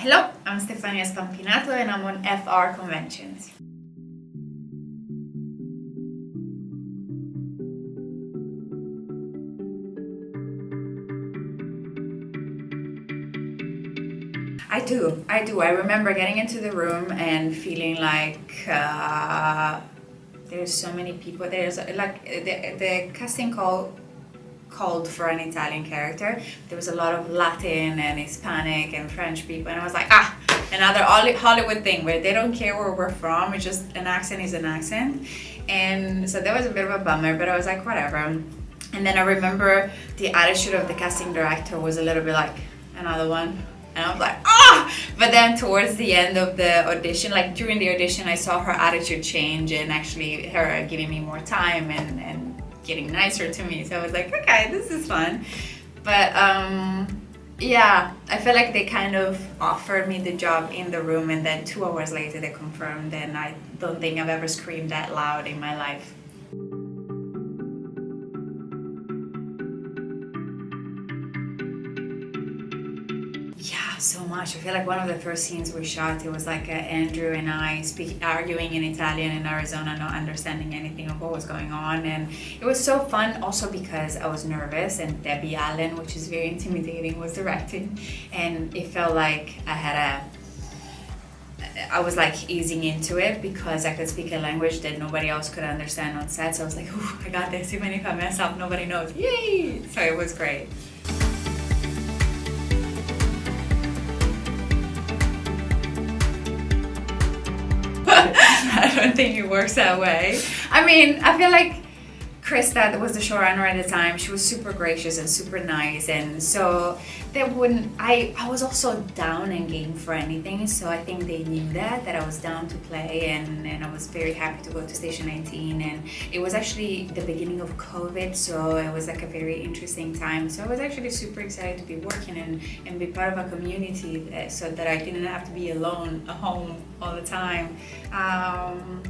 Hello, I'm Stefania Spampinato and I'm on FR Conventions. I do. I remember getting into the room and feeling like there's so many people. There's like the casting called for an Italian character. There was a lot of Latin and Hispanic and French people, and I was like, another Hollywood thing where they don't care where we're from. It's just an accent is an accent, and so that was a bit of a bummer. But I was like, whatever. And then I remember the attitude of the casting director was a little bit like another one. And I was like, But then towards the end of the audition, like during the audition, I saw her attitude change and actually her giving me more time and getting nicer to me. So I was like, okay, this is fun. But yeah, I feel like they kind of offered me the job in the room, and then 2 hours later they confirmed, and I don't think I've ever screamed that loud in my life. Yeah, so much. I feel like one of the first scenes we shot, it was like Andrew and I arguing in Italian in Arizona, not understanding anything of what was going on. And it was so fun also because I was nervous, and Debbie Allen, which is very intimidating, was directing. And it felt like I was like easing into it because I could speak a language that nobody else could understand on set. So I was like, I got this. Even if I mess up, nobody knows. Yay! So it was great. I don't think it works that way. I mean, I feel like Krista, that was the showrunner at the time, she was super gracious and super nice, and so they wouldn't. I was also down and game for anything, so I think they knew that I was down to play, and I was very happy to go to Station 19. And it was actually the beginning of COVID, so it was like a very interesting time. So I was actually super excited to be working and be part of a community so that I didn't have to be alone at home all the time.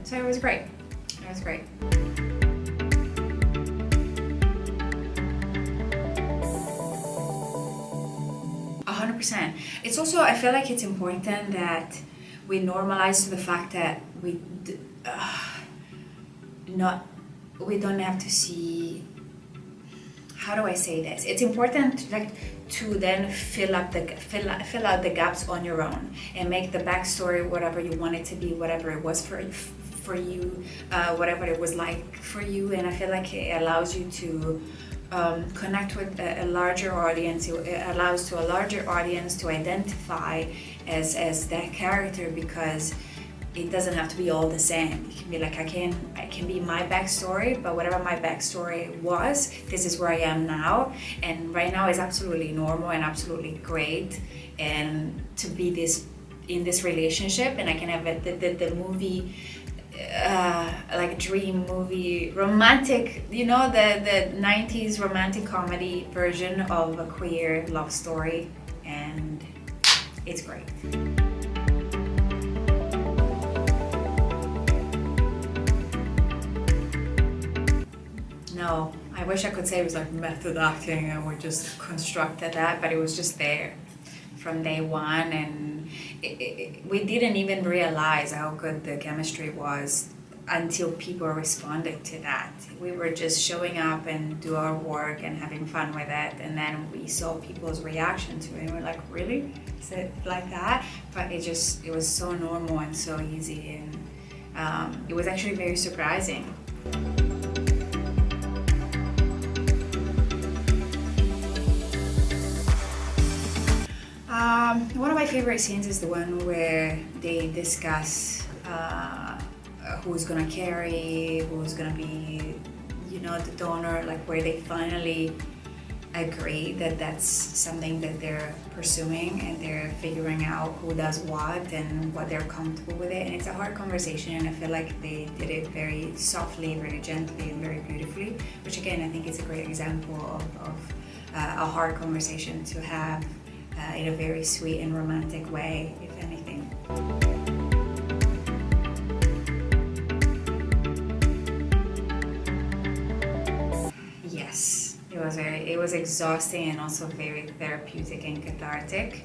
So it was great. It was great. 100%. It's also, I feel like it's important that we normalize to the fact that we don't have to see. How do I say this? It's important like to then fill out the gaps on your own and make the backstory whatever you want it to be, whatever it was for you, whatever it was like for you. And I feel like it allows you to connect with a larger audience. It allows to a larger audience to identify as that character, because it doesn't have to be all the same. It can be like I can be my backstory, but whatever my backstory was, this is where I am now, and right now is absolutely normal and absolutely great, and to be in this relationship, and I can have the movie. Like dream movie, romantic, the 90s romantic comedy version of a queer love story, and it's great. No, I wish I could say it was like method acting and we just constructed that, but it was just there from day one, and we didn't even realize how good the chemistry was until people responded to that. We were just showing up and do our work and having fun with it, and then we saw people's reaction to it, and we're like, really? Is it like that? But it was so normal and so easy, and it was actually very surprising. One of my favorite scenes is the one where they discuss who's gonna carry, who's gonna be, the donor, like where they finally agree that that's something that they're pursuing, and they're figuring out who does what and what they're comfortable with it. And it's a hard conversation, and I feel like they did it very softly, very gently, and very beautifully, which again, I think is a great example of a hard conversation to have in a very sweet and romantic way, if anything. Yes, it was exhausting and also very therapeutic and cathartic.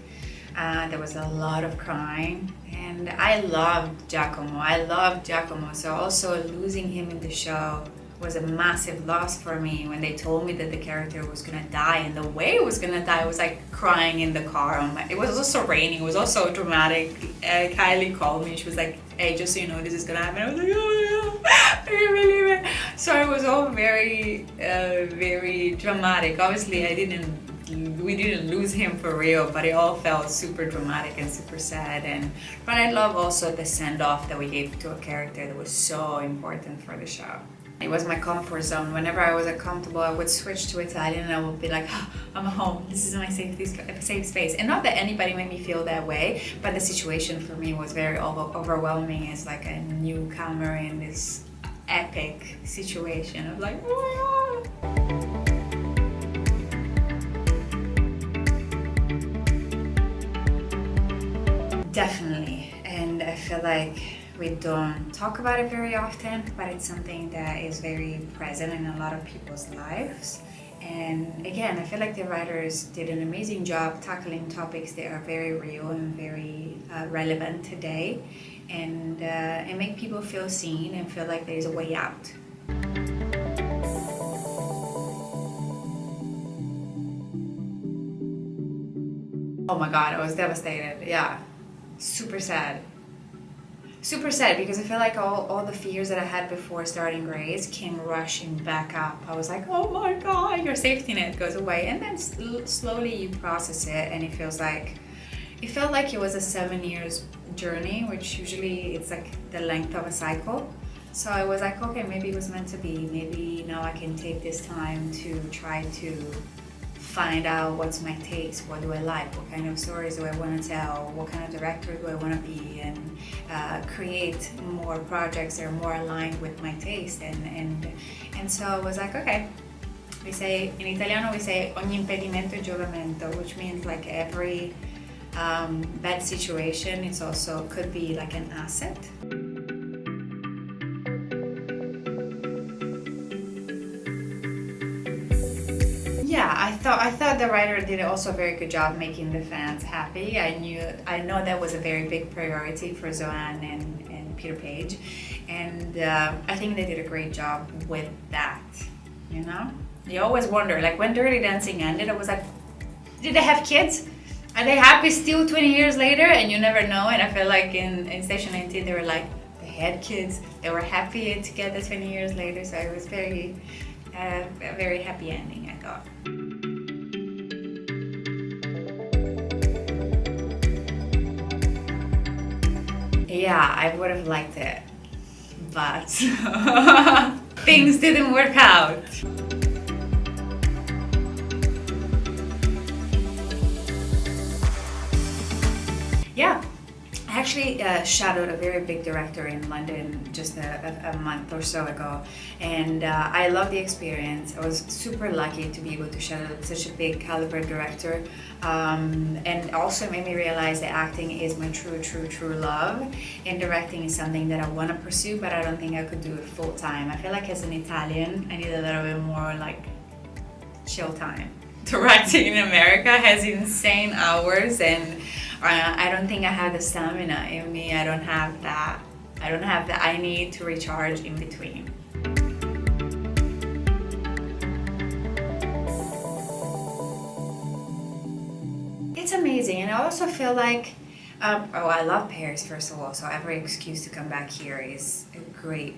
There was a lot of crying, and I loved Giacomo. So also losing him in the show was a massive loss for me. When they told me that the character was gonna die and the way it was gonna die, I was like crying in the car. It was also raining. It was also dramatic. Kylie called me. She was like, "Hey, just so you know, this is gonna happen." I was like, "Oh yeah, really." So it was all very, very dramatic. Obviously, we didn't lose him for real, but it all felt super dramatic and super sad. But I love also the send-off that we gave to a character that was so important for the show. It was my comfort zone. Whenever I was uncomfortable, I would switch to Italian and I would be like, oh, I'm home. This is my safe space. And not that anybody made me feel that way, but the situation for me was very overwhelming as like a newcomer in this epic situation of like, oh my God. Definitely, and I feel like we don't talk about it very often, but it's something that is very present in a lot of people's lives. And again, I feel like the writers did an amazing job tackling topics that are very real and very relevant today, and make people feel seen and feel like there's a way out. Oh my God, I was devastated. Yeah. Super sad because I feel like all the fears that I had before starting Grace came rushing back up. I was like, oh my God, your safety net goes away, and then slowly you process it, and it felt like it was a 7 years journey, which usually it's like the length of a cycle. So I was like, okay, maybe it was meant to be. Maybe now I can take this time to try to find out what's my taste, what do I like, what kind of stories do I want to tell, what kind of director do I want to be, and create more projects that are more aligned with my taste. And so I was like, okay, we say, in Italiano we say ogni impedimento è giovamento, which means like every bad situation, it's also could be like an asset. Yeah, I thought the writer did also a very good job making the fans happy. I know that was a very big priority for Zoanne and Peter Page, and I think they did a great job with that. You know, you always wonder, like when Dirty Dancing ended, I was like, did they have kids? Are they happy still 20 years later? And you never know. And I feel like in Station 19 they were like, they had kids, they were happy together 20 years later. So it was a very happy ending, I thought. Yeah, I would have liked it, but things didn't work out. Yeah. I actually shadowed a very big director in London just a month or so ago, and I loved the experience. I was super lucky to be able to shadow such a big caliber director, and also made me realize that acting is my true love, and directing is something that I want to pursue, but I don't think I could do it full time. I feel like as an Italian, I need a little bit more like chill time. Directing in America has insane hours, and I don't think I have the stamina in me. I don't have that. I need to recharge in between. It's amazing, and I also feel like, I love Paris first of all, so every excuse to come back here is a great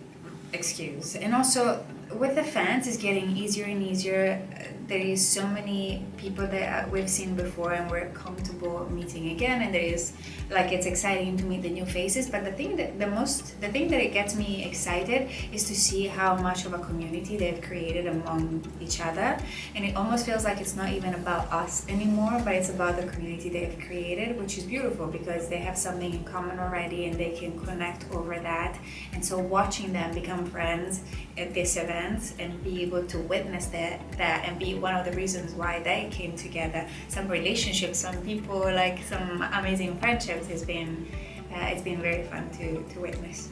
excuse. And also, with the fans, it's getting easier and easier. There is so many people that we've seen before and we're comfortable meeting again, and there is like it's exciting to meet the new faces. But the thing that it gets me excited is to see how much of a community they've created among each other, and it almost feels like it's not even about us anymore, but it's about the community they've created, which is beautiful because they have something in common already and they can connect over that. And so watching them become friends at this event and be able to witness that and be one of the reasons why they came together, some relationships, some people, like some amazing friendships, it's been very fun to witness.